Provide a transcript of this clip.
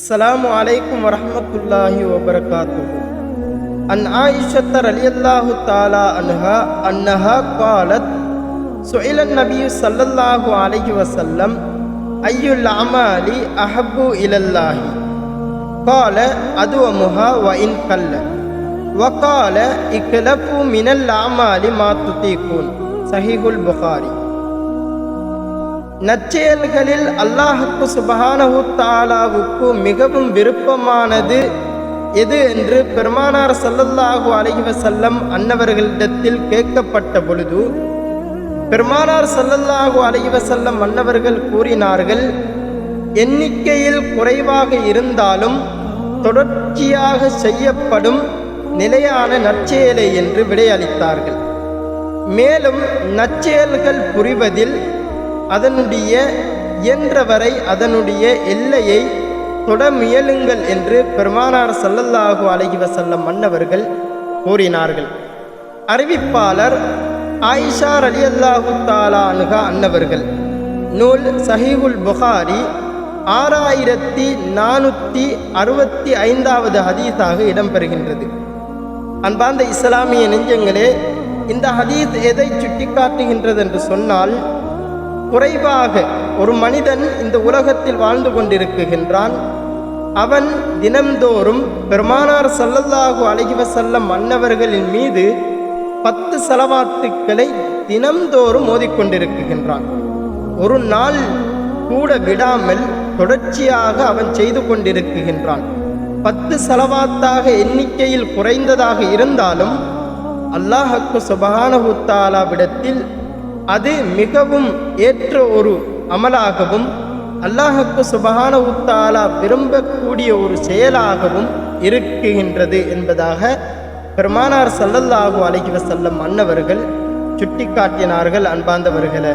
அஸ்ஸலாமு அலைக்கும் வரஹ்மத்துல்லாஹி வபரகாத்துஹு. அன் ஆயிஷத்த ரலியல்லாஹு தஆலா அன்னஹா காலத் சுஇல நபி ஸல்லல்லாஹு அலைஹி வஸல்லம் அய்யுல் அமாலி அஹப்பு இலல்லாஹி கால அதுவமுஹா வ இன் கல்ல வகால இக்லஃபு மினல் அமாலி மா துதீகுன். சஹீஹுல் புகாரி. நற்செயல்களில் அல்லாஹ்வுக்கு சுப்ஹானஹு தஆலாவுக்கு மிகவும் விருப்பமானது எது என்று பெருமானார் ஸல்லல்லாஹு அலைஹி வஸல்லம் அன்னவர்களிடத்தில் கேட்கப்பட்ட பொழுது பெருமானார் ஸல்லல்லாஹு அலைஹி வஸல்லம் அன்னவர்கள் கூறினார்கள், எண்ணிக்கையில் குறைவாக இருந்தாலும் தொடர்ச்சியாக செய்யப்படும் நிலையான நற்செயலை என்று விடையளித்தார்கள். மேலும் நற்செயல்கள் புரிவதில் அதனுடைய இயன்றவரை அதனுடைய எல்லையை தொட முயலுங்கள் என்று பெருமானார் ஸல்லல்லாஹு அலைஹி வஸல்லம் மன்னவர்கள் கூறினார்கள். அறிவிப்பாளர் ஆயிஷா ரலியல்லாஹு தஆலா அன்ஹா அன்னவர்கள். நூல் சஹீஹுல் புகாரி 6465வது ஹதீஸாக இடம்பெறுகின்றது. அன்பார்ந்த இஸ்லாமிய நெஞ்சங்களே, இந்த ஹதீஸ் எதை சுட்டிக்காட்டுகின்றது என்று சொன்னால், குறைவாக ஒரு மனிதன் இந்த உலகத்தில் வாழ்ந்து கொண்டிருக்கின்றான். அவன் தினம்தோறும் பெருமானார் ஸல்லல்லாஹு அலைஹி வஸல்லம் அன்னவர்களின் மீது 10 ஸலவாத்துக்களை தினம்தோறும் ஓதிக்கொண்டிருக்கின்றான். ஒரு நாள் கூட விடாமல் தொடர்ச்சியாக அவன் செய்து கொண்டிருக்கின்றான். 10 ஸலவாத்தாக எண்ணிக்கையில் குறைந்ததாக இருந்தாலும் அல்லாஹ்வுக்கு சுப்ஹானஹு தஆலாவிடத்தில் அது மிகவும் ஏற்ற ஒரு அமலாகவும் அல்லாஹ்வுக்கு சுப்ஹானஹு தஆலா விரும்பக்கூடிய ஒரு செயலாகவும் இருக்குகின்றது என்பதாக பெருமானார் ஸல்லல்லாஹு அலைஹி வஸல்லம் அன்னவர்கள் சுட்டிக்காட்டினார்கள். அன்பார்ந்தவர்களே,